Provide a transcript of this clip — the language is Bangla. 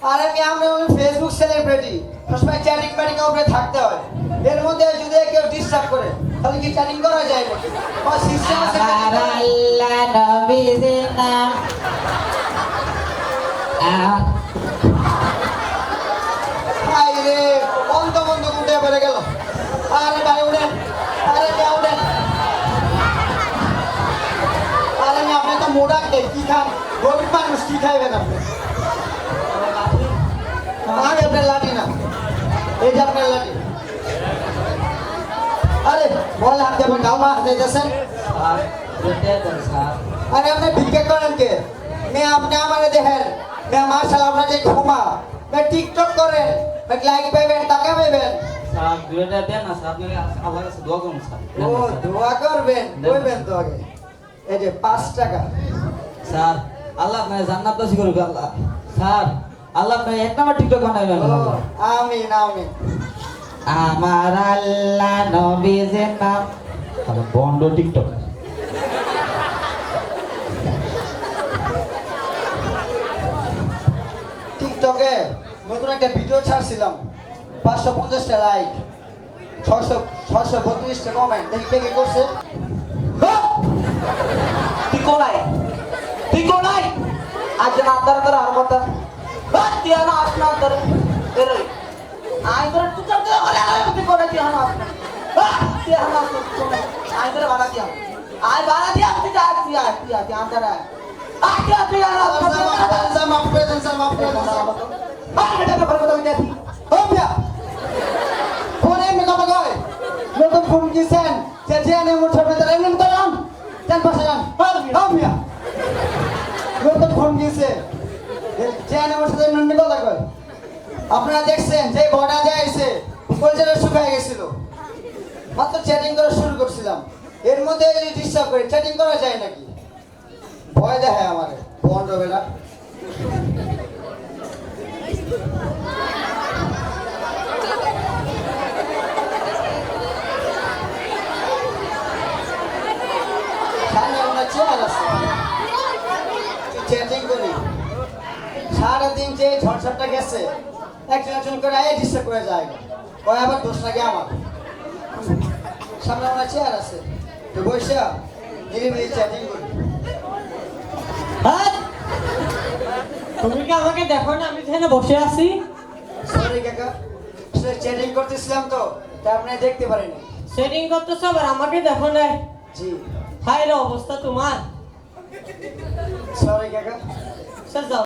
আর আমরা হলো ফেসবুক সেলিব্রিটি, সবসময় চ্যাটিং প্যাটিং উপরে থাকতে হয়। এর মধ্যে যদি কেউ ডিস্টার্ব করে তাহলে কি চ্যাটিং করা যায় না? বা সিস্টেম আছে আল্লাহ নবীজির নাম ভাই রে, বন্ধ বন্ধ উঠে পড়ে গেল। আরে ভাই উঠেন, আরে ভাই উঠেন। আরে আপনি তো মোটা কে কি খান? গরিব মানুষ কি খাইবেন আপনি? আরে আপনার লাঠি না, এই যে আপনার লাঠি। আরে বল হাত দেবেন, গাও মা হাত দিতেছেন। আরে আপনি ভিক্ষা করেন কে? মেয়ে আপনি আমারে দেখেন, মেয়ে মার্শাল আপনার যে ঘুমা, মেয়ে টিকটক করেন, মেয়ে লাইক পাইবেন, টাকা পাইবেন। স্যার 2 টাকা দেন না স্যার, আপনাকে আল্লাহর কাছে দোয়া করুন স্যার। ও দোয়া করবেন, কইবেন তো আগে। এই যে 5 টাকা। স্যার আল্লাহ আপনাকে জান্নাত নসিব করুক আল্লাহ। স্যার আল্লাহ আপনাকে এক নাম্বার টিকটক বানাইবেন। ও আমিন আমিন। আমার আল্লাহ নবীজির নাম তাহলে বন্ড টিকটক। টিকটকে নতুন একটা ভিডিও ছাড়ছিলাম, 550টা লাইক, 632টা কমেন্ট। দেখি কে কে করছে। তুই কোলাই আজ না আদার করে আর কথা তুই না আসনা আদার বেরোই আই করে তুই করতে বলে তুই করে তুই না তুই না আই করে বাড়া দিয়া আই বাড়া দিয়া তুই যা তুই আদার আয় তুই আর মাফ করে দেন স্যার, মাফ করে দেন স্যার। বেটা ব্যাপার কথা বলতে ও মিয়া, ফোনে এমনি কথা কয়। নতুন ফোন কিনছেন, যে আনে মোট সব তারা এমনি তো যান, যান পাশে যান। ও মিয়া, নতুন ফোন কিনছে, যে আনে মোট সাথে এমনি কথা কয়। আপনারা দেখছেন যে বড়া যাইছে, কলজাটা শুকায় গেছিল। মাত্র চ্যাটিং করা শুরু করছিলাম, এর মধ্যে যদি ডিস্টার্ব করে চ্যাটিং করা যায় নাকি? ভয় দেখায় আমারে বন্ধ বেলা। চ্যাটিং করি সারাদিন, যে ঝড়ঝড়টা গেছে একজন একজন করে ডিস্টার্ব করে যায়, কয় আবার দোষ লাগে আমার। সামনে আমার চেয়ার আছে, তো বসে নিরিবিলি চ্যাটিং করি। তুমি কি আমাকে দেখো না? আমি এখানে বসে আছি। সরি কাকা, চ্যাটিং করতেছিলাম তো তাই আপনি দেখতে পারেনি। সেটিং করতেছো আবার আমাকে দেখো না? জি হায় রে অবস্থা তোমার। সরি কাকা। স্যার যাও।